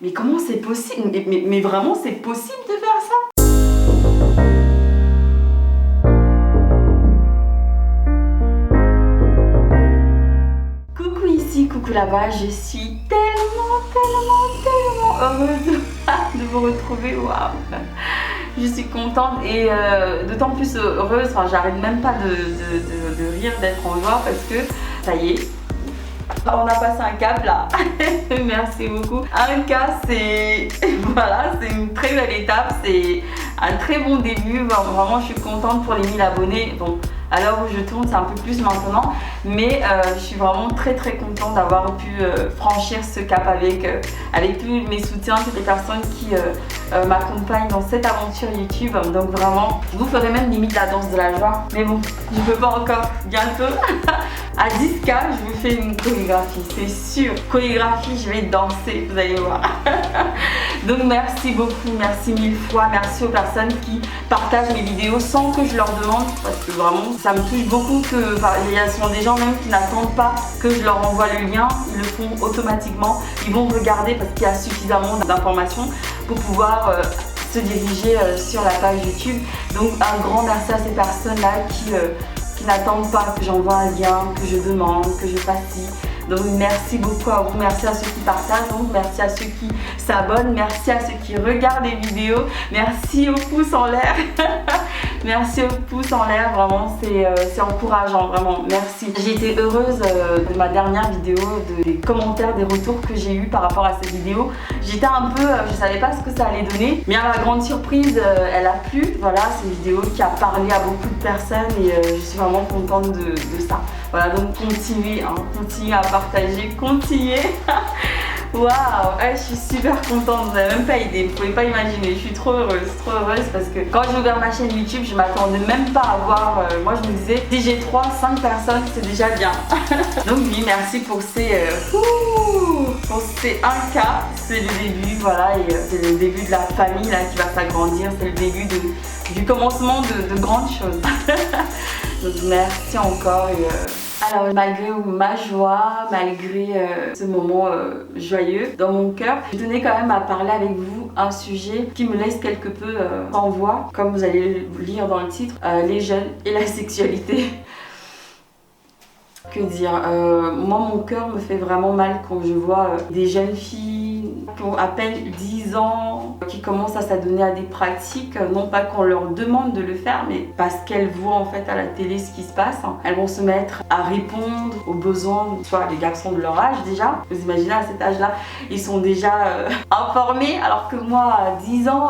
Mais comment c'est possible? Mais vraiment, c'est possible de faire ça? Coucou ici, coucou là-bas, je suis tellement heureuse de vous retrouver, waouh! Je suis contente et d'autant plus heureuse, enfin j'arrête même pas de rire, d'être en joie parce que ça y est, on a passé un cap là. Merci beaucoup. Un cap, c'est voilà, c'est une très belle étape, c'est un très bon début. Vraiment, je suis contente pour les 1000 abonnés. Bon, à l'heure où je tourne, c'est un peu plus maintenant, mais je suis vraiment très contente d'avoir pu franchir ce cap avec tous mes soutiens, toutes les personnes qui m'accompagnent dans cette aventure YouTube. Donc vraiment, je vous ferai même limite la danse de la joie, mais bon, je peux pas encore. Bientôt à 10K, je vous fais une chorégraphie, c'est sûr. Chorégraphie, je vais danser, vous allez voir. Donc merci beaucoup, merci 1000 fois, merci aux personnes qui partagent mes vidéos sans que je leur demande, parce que vraiment ça me touche beaucoup que il y a des gens même qui n'attendent pas que je leur envoie le lien, ils le font automatiquement, ils vont regarder parce qu'il y a suffisamment d'informations pour pouvoir se diriger sur la page YouTube. Donc un grand merci à ces personnes là qui n'attendent pas que j'envoie un lien, que je demande, que je fasse ci. Donc merci beaucoup à vous, merci à ceux qui partagent, donc merci à ceux qui s'abonnent, merci à ceux qui regardent les vidéos, merci aux pouces en l'air. Merci aux pouces en l'air, vraiment c'est encourageant, vraiment merci. J'ai été heureuse de ma dernière vidéo, des commentaires, des retours que j'ai eu par rapport à cette vidéo. J'étais un peu, je savais pas ce que ça allait donner, mais à ma grande surprise, elle a plu. Voilà, c'est une vidéo qui a parlé à beaucoup de personnes et je suis vraiment contente de ça. Voilà, donc continuez, hein, continuez à partager, continuez. Waouh, je suis super contente, vous n'avez même pas idée, vous pouvez pas imaginer, je suis trop heureuse parce que quand j'ai ouvert ma chaîne YouTube, je m'attendais même pas à voir, moi je me disais, si j'ai 3-5 personnes, c'est déjà bien. Donc oui, merci pour ces 1K, c'est le début, voilà, et c'est le début de la famille là qui va s'agrandir, c'est le début du commencement de grandes choses. Donc merci encore et alors malgré ma joie, malgré ce moment joyeux dans mon cœur, je tenais quand même à parler avec vous un sujet qui me laisse quelque peu sans voix, comme vous allez le lire dans le titre, les jeunes et la sexualité. Que dire, moi mon cœur me fait vraiment mal quand je vois des jeunes filles qui ont à peine 10 ans, qui commencent à s'adonner à des pratiques, non pas qu'on leur demande de le faire, mais parce qu'elles voient en fait à la télé ce qui se passe. Elles vont se mettre à répondre aux besoins, soit des garçons de leur âge déjà. Vous imaginez à cet âge-là, ils sont déjà informés, alors que moi à 10 ans,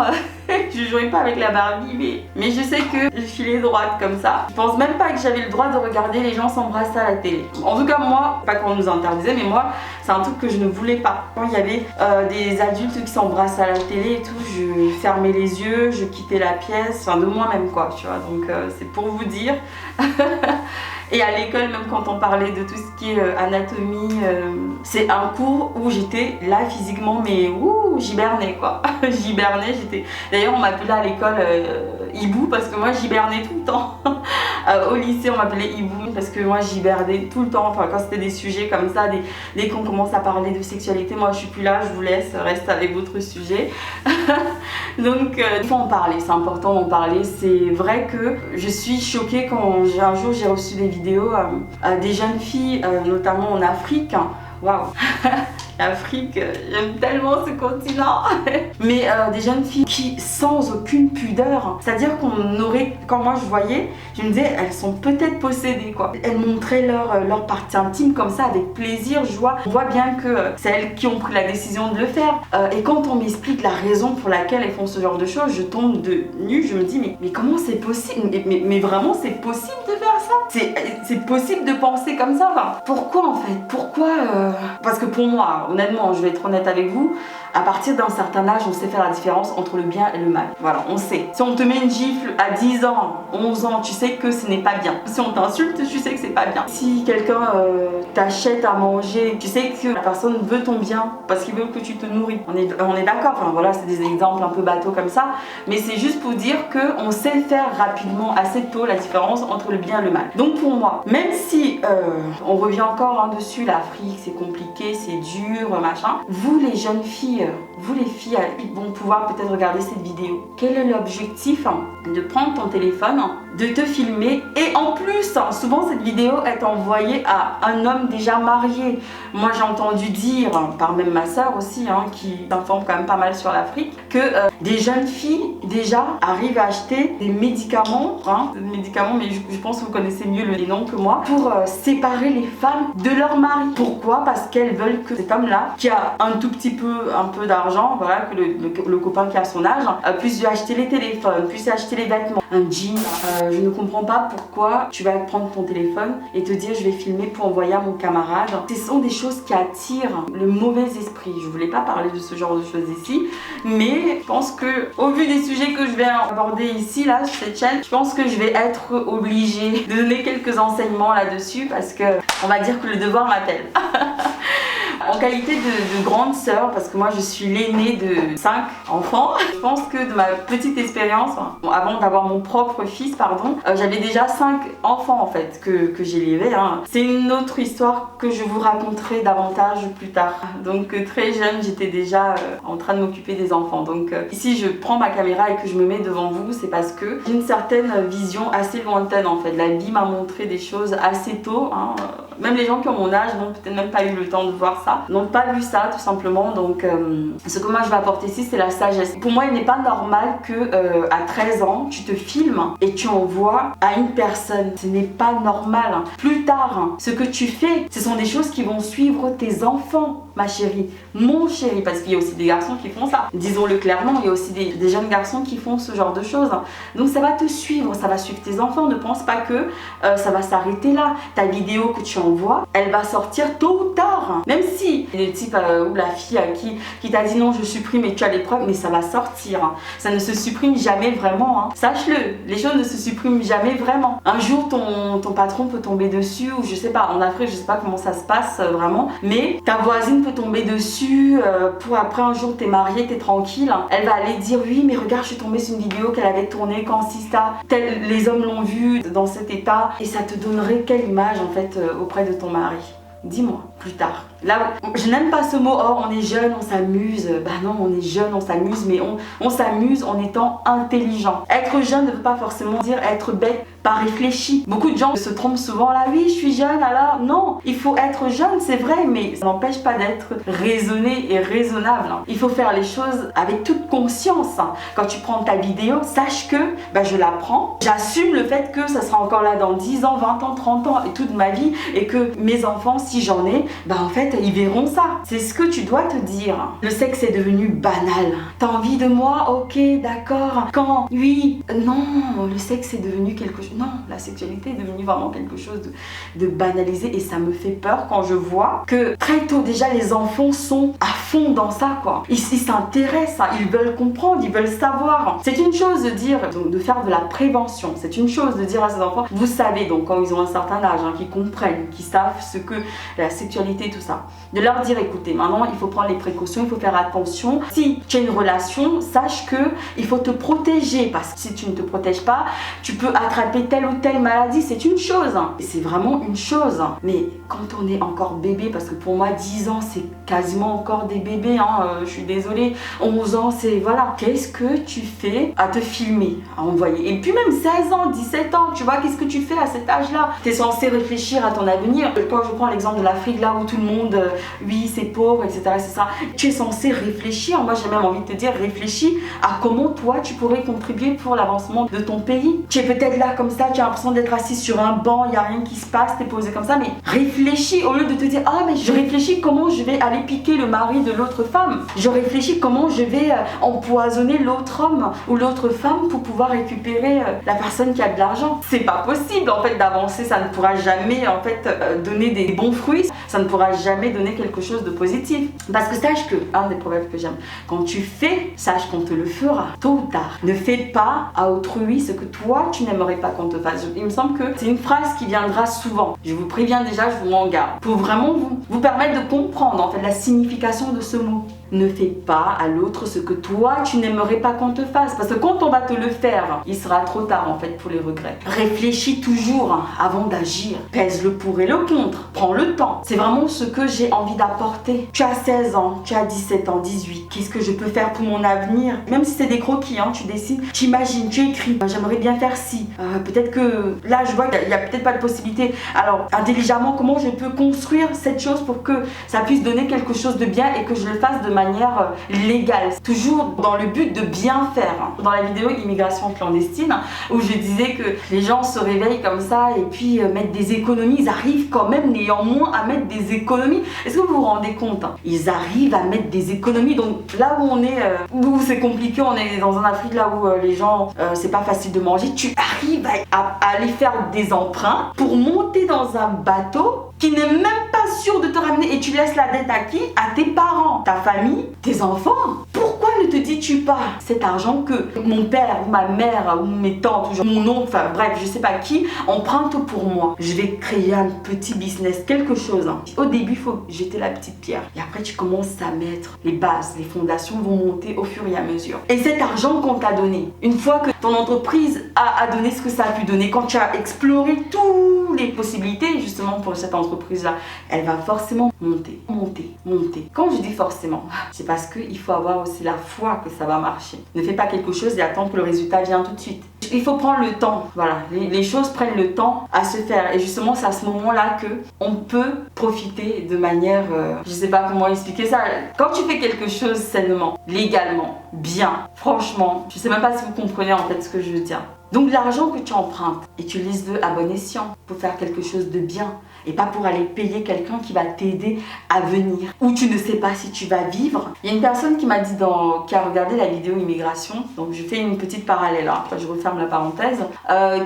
je jouais pas avec la Barbie, mais je sais que je filais droite comme ça. Je pense même pas que j'avais le droit de regarder les gens s'embrasser à la télé. En tout cas moi, pas qu'on nous interdisait, mais moi c'est un truc que je ne voulais pas. Quand il y avait des adultes qui s'embrassent à la télé et tout, je fermais les yeux, je quittais la pièce, enfin de moi-même quoi, tu vois. Donc c'est pour vous dire. Et à l'école, même quand on parlait de tout ce qui est anatomie, c'est un cours où j'étais là physiquement, mais j'hibernais quoi. J'hibernais, j'étais... D'ailleurs, on m'appelait à l'école hibou parce que moi j'hibernais tout le temps. Au lycée, on m'appelait hibou parce que moi j'hibernais tout le temps. Enfin, quand c'était des sujets comme ça, dès qu'on commence à parler de sexualité, moi je suis plus là, je vous laisse, reste avec votre sujet. Donc, il faut en parler, c'est important d'en parler. C'est vrai que je suis choquée quand un jour j'ai reçu des vidéos des jeunes filles, notamment en Afrique. Waouh! L'Afrique, j'aime tellement ce continent. Mais des jeunes filles qui, sans aucune pudeur, c'est-à-dire qu'on aurait, quand moi je voyais, je me disais, elles sont peut-être possédées quoi. Elles montraient leur partie intime comme ça avec plaisir, joie. On voit bien que c'est elles qui ont pris la décision de le faire. Et quand on m'explique la raison pour laquelle elles font ce genre de choses, je tombe de nu, je me dis, mais comment c'est possible? Mais vraiment, c'est possible de faire ça? C'est possible de penser comme ça? Enfin, pourquoi en fait? Pourquoi Parce que pour moi, honnêtement, je vais être honnête avec vous, à partir d'un certain âge, on sait faire la différence entre le bien et le mal. Voilà, on sait. Si on te met une gifle à 10 ans, 11 ans, tu sais que ce n'est pas bien. Si on t'insulte, tu sais que c'est pas bien. Si quelqu'un t'achète à manger, tu sais que la personne veut ton bien parce qu'il veut que tu te nourris. On est d'accord. Enfin voilà, c'est des exemples un peu bateaux comme ça. Mais c'est juste pour dire qu'on sait faire rapidement, assez tôt, la différence entre le bien et le mal. Donc pour moi, même si on revient encore dessus, l'Afrique, c'est compliqué, c'est dur, mur, machin. Vous les jeunes filles, vous les filles qui vont pouvoir peut-être regarder cette vidéo, quel est l'objectif de prendre ton téléphone, de te filmer et en plus, souvent cette vidéo est envoyée à un homme déjà marié. Moi j'ai entendu dire, par même ma soeur aussi, qui s'informe quand même pas mal sur l'Afrique, que des jeunes filles déjà arrivent à acheter des médicaments, mais je pense que vous connaissez mieux les noms que moi, pour séparer les femmes de leur mari. Pourquoi? Parce qu'elles veulent que cet homme-là, qui a un peu d'argent, voilà, que le copain qui a son âge, puisse lui acheter les téléphones, puisse lui acheter les vêtements, un jean. Je ne comprends pas pourquoi tu vas prendre ton téléphone et te dire je vais filmer pour envoyer à mon camarade. Ce sont des choses qui attirent le mauvais esprit. Je voulais pas parler de ce genre de choses ici, mais je pense que au vu des sujets que je vais aborder ici, là, sur cette chaîne, je pense que je vais être obligée de donner quelques enseignements là-dessus parce que on va dire que le devoir m'appelle. En qualité de grande sœur, parce que moi je suis l'aînée de 5 enfants, je pense que de ma petite expérience, avant d'avoir mon propre fils, j'avais déjà 5 enfants en fait que j'élevais. C'est une autre histoire que je vous raconterai davantage plus tard. Donc très jeune, j'étais déjà en train de m'occuper des enfants. Donc ici je prends ma caméra et que je me mets devant vous, c'est parce que j'ai une certaine vision assez lointaine en fait. La vie m'a montré des choses assez tôt. Même les gens qui ont mon âge n'ont peut-être même pas eu le temps de voir ça, n'ont pas vu ça tout simplement. Donc ce que moi je vais apporter ici, c'est la sagesse. Pour moi il n'est pas normal que à 13 ans tu te filmes et tu envoies à une personne. Ce n'est pas normal. Plus tard, ce que tu fais, ce sont des choses qui vont suivre tes enfants, ma chérie, mon chéri, parce qu'il y a aussi des garçons qui font ça. Disons-le clairement, il y a aussi des jeunes garçons qui font ce genre de choses. Donc ça va te suivre, ça va suivre tes enfants. Ne pense pas que ça va s'arrêter là. Ta vidéo que tu envoies, elle va sortir tôt ou tard. Même si le type ou la fille qui t'a dit non, je supprime et tu as les preuves, mais ça va sortir. Ça ne se supprime jamais vraiment. Sache-le, les choses ne se suppriment jamais vraiment. Un jour, ton patron peut tomber dessus, ou je sais pas, en Afrique, je sais pas comment ça se passe vraiment, mais ta voisine peut tomber dessus, pour après un jour t'es marié, t'es tranquille. Elle va aller dire oui, mais regarde, je suis tombée sur une vidéo qu'elle avait tournée quand Sista, les hommes l'ont vue dans cet état, et ça te donnerait quelle image en fait auprès de ton mari? Dis-moi, plus tard. Là, je n'aime pas ce mot, oh on est jeune, on s'amuse. Bah non, on est jeune, on s'amuse, mais on s'amuse en étant intelligent. Être jeune ne veut pas forcément dire être bête, pas réfléchi. Beaucoup de gens se trompent souvent là, oui je suis jeune, alors non, il faut être jeune, c'est vrai, mais ça n'empêche pas d'être raisonné et raisonnable. Il faut faire les choses avec toute conscience. Quand tu prends ta vidéo, sache que je la prends, j'assume le fait que ça sera encore là dans 10 ans, 20 ans, 30 ans et toute ma vie, et que mes enfants, si j'en ai, en fait ils verront ça. C'est ce que tu dois te dire. Le sexe est devenu banal. T'as envie de moi? Ok, d'accord. Quand? Oui. Non, le sexe est devenu quelque chose. Non, la sexualité est devenue vraiment quelque chose de banalisé, et ça me fait peur quand je vois que très tôt déjà les enfants sont à fond dans ça quoi. Ils s'intéressent, ils veulent comprendre, ils veulent savoir. C'est une chose de dire, de faire de la prévention. C'est une chose de dire à ces enfants, vous savez, donc quand ils ont un certain âge, qu'ils comprennent, qu'ils savent ce que la sexualité, tout ça. De leur dire écoutez, maintenant il faut prendre les précautions, il faut faire attention. Si tu as une relation, sache que il faut te protéger, parce que si tu ne te protèges pas, tu peux attraper telle ou telle maladie. C'est une chose, et c'est vraiment une chose. Mais quand on est encore bébé, parce que pour moi 10 ans c'est quasiment encore des bébés, je suis désolée, 11 ans c'est voilà. Qu'est-ce que tu fais à te filmer, à envoyer? Et puis même 16 ans, 17 ans, tu vois, qu'est-ce que tu fais à cet âge-là? Tu es censé réfléchir à ton avenir. Quand je prends l'exemple de l'Afrique, là où tout le monde, oui c'est pauvre, etc. c'est ça. Tu es censé réfléchir, moi j'ai même envie de te dire, réfléchis à comment toi tu pourrais contribuer pour l'avancement de ton pays. Tu es peut-être là comme ça, tu as l'impression d'être assis sur un banc, il n'y a rien qui se passe, tu es posé comme ça, mais réfléchis au lieu de te dire ah mais je réfléchis comment je vais aller piquer le mari de l'autre femme. Je réfléchis comment je vais empoisonner l'autre homme ou l'autre femme pour pouvoir récupérer la personne qui a de l'argent. C'est pas possible en fait d'avancer, ça ne pourra jamais en fait donner des bons fruits, ça ne pourra jamais donner quelque chose de positif. Parce que sache que, un des proverbes que j'aime, quand tu fais, sache qu'on te le fera, tôt ou tard. Ne fais pas à autrui ce que toi tu n'aimerais pas qu'on te fasse. Il me semble que c'est une phrase qui viendra souvent. Je vous préviens déjà, je vous m'en garde. Pour vraiment vous permettre de comprendre en fait la signification de ce mot. Ne fais pas à l'autre ce que toi, tu n'aimerais pas qu'on te fasse. Parce que quand on va te le faire, il sera trop tard en fait pour les regrets. Réfléchis toujours avant d'agir. Pèse le pour et le contre. Prends le temps. C'est vraiment ce que j'ai envie d'apporter. Tu as 16 ans, tu as 17 ans, 18. Qu'est-ce que je peux faire pour mon avenir? Même si c'est des croquis, tu décides, tu imagines, tu écris. J'aimerais bien faire ci. Peut-être que là, je vois qu'il n'y a peut-être pas de possibilité. Alors, intelligemment, comment je peux construire cette chose pour que ça puisse donner quelque chose de bien et que je le fasse de manière légale. Toujours dans le but de bien faire. Dans la vidéo Immigration clandestine, où je disais que les gens se réveillent comme ça et puis mettent des économies. Ils arrivent quand même néanmoins à mettre des économies. Est-ce que vous vous rendez compte? Ils arrivent à mettre des économies. Donc là où on est, où c'est compliqué, on est dans un Afrique là où les gens, c'est pas facile de manger. Tu arrives à aller faire des emprunts pour monter dans un bateau qui n'est même pas sûr de te ramener et tu laisses la dette à qui? À tes parents, ta famille, tes enfants. Pourquoi ne te dis-tu pas cet argent que mon père ou ma mère ou mes tantes ou mon oncle, enfin bref, je sais pas qui, emprunte pour moi? Je vais créer un petit business, quelque chose. Au début, il faut jeter la petite pierre et après tu commences à mettre les bases, les fondations vont monter au fur et à mesure. Et cet argent qu'on t'a donné, une fois que ton entreprise a donné ce que ça a pu donner, quand tu as exploré toutes les possibilités justement pour cette entreprise-là, elle va forcément monter. Quand je dis forcément, c'est parce qu'il faut avoir aussi la foi que ça va marcher. Ne fais pas quelque chose et attends que le résultat vienne tout de suite. Il faut prendre le temps. Voilà, les choses prennent le temps à se faire. Et justement, c'est à ce moment-là que on peut profiter de manière, je sais pas comment expliquer ça. Quand tu fais quelque chose sainement, légalement, bien, franchement, je sais même pas si vous comprenez en fait ce que je veux dire. Donc l'argent que tu empruntes, utilise-le à bon escient pour faire quelque chose de bien et pas pour aller payer quelqu'un qui va t'aider à venir ou tu ne sais pas si tu vas vivre. Il y a une personne qui m'a dit qui a regardé la vidéo Immigration, donc je fais une petite parallèle, je referme la parenthèse,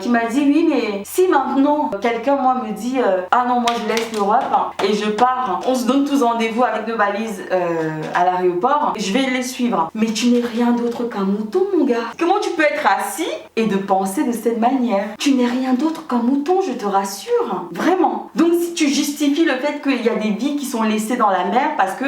qui m'a dit oui mais si maintenant quelqu'un moi me dit ah non moi je laisse l'Europe et je pars, on se donne tous rendez-vous avec nos valises à l'aéroport, je vais les suivre. Mais tu n'es rien d'autre qu'un mouton mon gars. Comment tu peux être assis et de penser de cette manière? Tu n'es rien d'autre qu'un mouton, je te rassure, vraiment. Donc si tu justifies le fait qu'il y a des vies qui sont laissées dans la mer parce que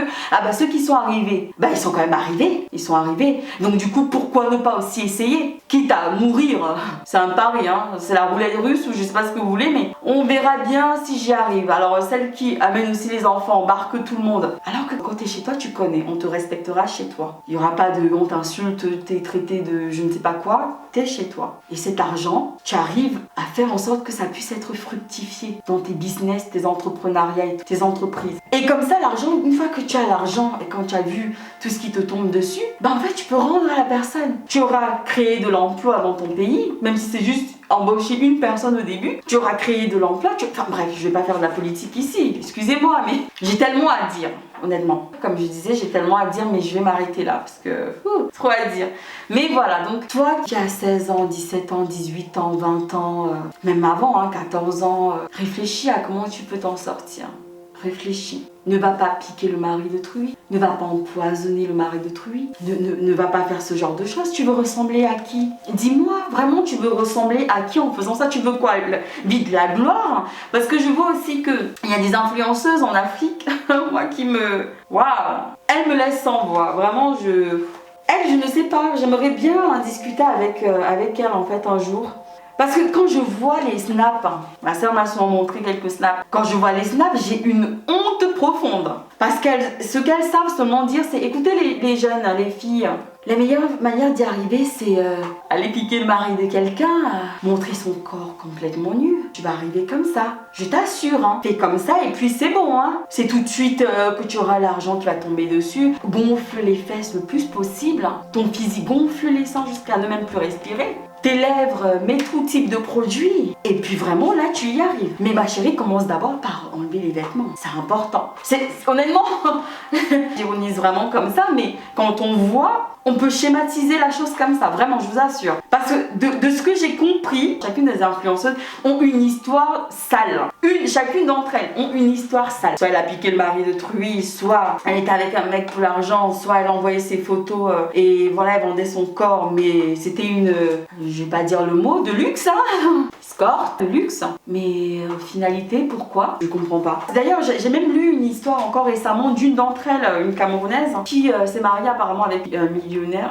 ceux qui sont arrivés, ils sont quand même arrivés, ils sont arrivés. Donc du coup pourquoi ne pas aussi essayer? Quitte à mourir, c'est un pari, c'est la roulette russe ou je sais pas ce que vous voulez, mais on verra bien si j'y arrive. Alors celle qui amène aussi les enfants, embarque tout le monde. Alors que quand t'es chez toi, tu connais, on te respectera chez toi. Il n'y aura pas de on t'insulte, t'es traité de je ne sais pas quoi, t'es chez toi. Et cet argent, tu arrives à faire en sorte que ça puisse être fructifié dans tes business, tes entrepreneuriats et tes entreprises. Et comme ça, l'argent, une fois que tu as l'argent et quand tu as vu tout ce qui te tombe dessus, en fait, tu peux rendre à la personne. Tu auras créé de l'emploi dans ton pays, même si c'est juste embaucher une personne au début, tu auras créé de l'emploi, enfin bref, je vais pas faire de la politique ici, excusez-moi, mais j'ai tellement à dire, honnêtement. Comme je disais, j'ai tellement à dire, mais je vais m'arrêter là, parce que, trop à dire. Mais voilà, donc toi qui as 16 ans, 17 ans, 18 ans, 20 ans, même avant, 14 ans, réfléchis à comment tu peux t'en sortir. Réfléchis. Ne va pas piquer le mari d'autrui, ne va pas empoisonner le mari d'autrui, ne va pas faire ce genre de choses. Tu veux ressembler à qui? Dis-moi, vraiment, tu veux ressembler à qui en faisant ça? Tu veux quoi? Vite la gloire? Parce que je vois aussi qu'il y a des influenceuses en Afrique, moi qui me... Waouh! Elles me laissent sans voix, vraiment, Elle, je ne sais pas, j'aimerais bien discuter avec elle en fait un jour. Parce que quand je vois les snaps, ma soeur m'a souvent montré quelques snaps, quand je vois les snaps, j'ai une honte profonde. Parce que ce qu'elles savent seulement dire, c'est écoutez les jeunes, les filles, la meilleure manière d'y arriver, c'est aller piquer le mari de quelqu'un, montrer son corps complètement nu. Tu vas arriver comme ça, je t'assure. Fais comme ça et puis c'est bon. C'est tout de suite que tu auras l'argent qui va tomber dessus. Gonfle les fesses le plus possible. Ton physique, gonfle les seins jusqu'à ne même plus respirer. Tes lèvres, mets tout type de produit. Et puis vraiment, là, tu y arrives. Mais ma chérie, commence d'abord par enlever les vêtements. C'est important. Honnêtement, j'ironise vraiment comme ça, mais quand on voit, on peut schématiser la chose comme ça. Vraiment, je vous assure. Parce que de ce que j'ai compris, chacune des influenceuses ont une histoire sale. Chacune d'entre elles ont une histoire sale. Soit elle a piqué le mari d'autrui, soit elle était avec un mec pour l'argent, soit elle envoyait ses photos et voilà, elle vendait son corps, mais c'était une, je vais pas dire le mot, de luxe, hein. Escorte, de luxe. Mais finalité, pourquoi? Je comprends pas. D'ailleurs, j'ai même lu une histoire encore récemment d'une d'entre elles, une Camerounaise, qui s'est mariée apparemment avec un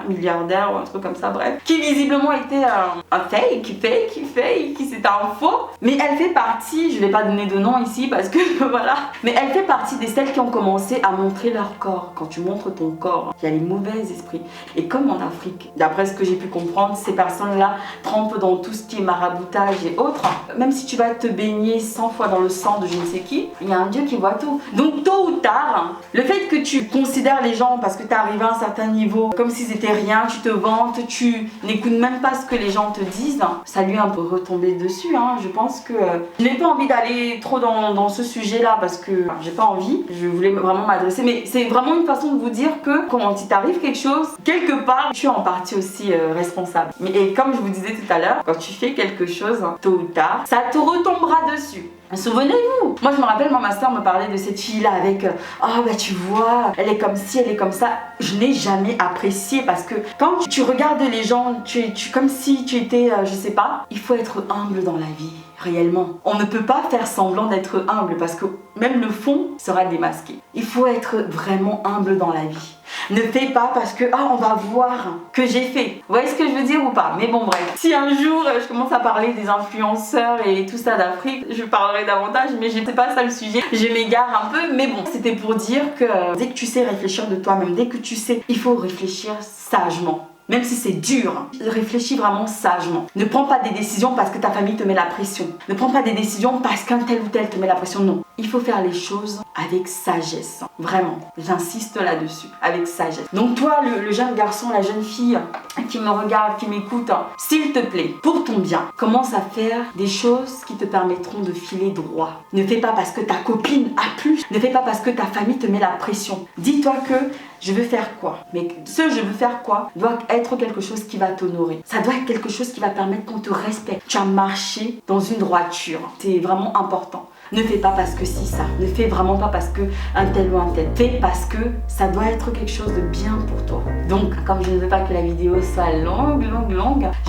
milliardaire ou un truc comme ça, bref, qui visiblement était un fake, qui c'était un faux. Mais elle fait partie, je vais pas donner de nom ici parce que voilà, mais elle fait partie des celles qui ont commencé à montrer leur corps. Quand tu montres ton corps, il y a les mauvais esprits. Et comme en Afrique, d'après ce que j'ai pu comprendre, ces personnes-là trempent dans tout ce qui est maraboutage et autres. Même si tu vas te baigner 100 fois dans le sang de je ne sais qui, il y a un Dieu qui voit tout. Donc tôt ou tard, le fait que tu considères les gens parce que tu es arrivé à un certain niveau comme s'ils étaient rien, tu te vantes, tu n'écoutes même pas ce que les gens te disent, ça lui est un peu retombé dessus. Je pense que je n'ai pas envie d'aller trop dans ce sujet-là parce que j'ai pas envie. Je voulais vraiment m'adresser, mais c'est vraiment une façon de vous dire que quand il t'arrive quelque chose, quelque part, tu es en partie aussi responsable. Et comme je vous disais tout à l'heure, quand tu fais quelque chose, tôt ou tard, ça te retombera dessus. Souvenez-vous, moi je me rappelle, ma soeur me parlait de cette fille là avec ah bah tu vois, elle est comme ci, elle est comme ça. Je n'ai jamais apprécié parce que quand tu regardes les gens, tu comme si tu étais, je sais pas, il faut être humble dans la vie. Réellement, on ne peut pas faire semblant d'être humble parce que même le fond sera démasqué. Il faut être vraiment humble dans la vie. Ne fais pas parce que on va voir que j'ai fait. Vous voyez ce que je veux dire ou pas? Mais bon bref. Si un jour je commence à parler des influenceurs et tout ça d'Afrique, je parlerai davantage, mais c'est pas ça le sujet. Je m'égare un peu, mais bon, c'était pour dire que dès que tu sais réfléchir de toi-même, dès que tu sais, il faut réfléchir sagement. Même si c'est dur, réfléchis vraiment sagement. Ne prends pas des décisions parce que ta famille te met la pression. Ne prends pas des décisions parce qu'un tel ou tel te met la pression. Non. Il faut faire les choses avec sagesse. Vraiment. J'insiste là-dessus. Avec sagesse. Donc toi, le jeune garçon, la jeune fille qui me regarde, qui m'écoute, s'il te plaît, pour ton bien, commence à faire des choses qui te permettront de filer droit. Ne fais pas parce que ta copine a plus. Ne fais pas parce que ta famille te met la pression. Dis-toi que je veux faire quoi? Mais ce je veux faire quoi doit être quelque chose qui va t'honorer. Ça doit être quelque chose qui va permettre qu'on te respecte. Tu as marché dans une droiture. C'est vraiment important. Ne fais pas parce que si ça. Ne fais vraiment pas parce que un tel ou un tel. Fais parce que ça doit être quelque chose de bien pour toi. Donc, comme je ne veux pas que la vidéo soit longue,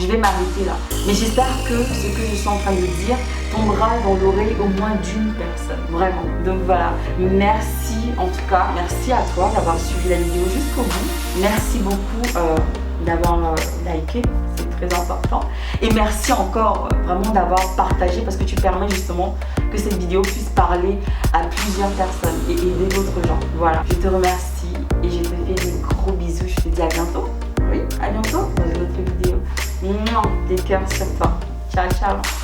je vais m'arrêter là. Mais j'espère que ce que je suis en train de dire tombera dans l'oreille au moins d'une personne. Vraiment. Donc voilà. Merci en tout cas. Merci à toi d'avoir suivi la vidéo jusqu'au bout. Merci beaucoup d'avoir liké. C'est très important. Et merci encore vraiment d'avoir partagé parce que tu permets justement que cette vidéo puisse parler à plusieurs personnes et aider d'autres gens. Voilà, je te remercie et je te fais des gros bisous. Je te dis à bientôt. Oui, à bientôt dans une autre vidéo. Des cœurs sur toi. Ciao, ciao.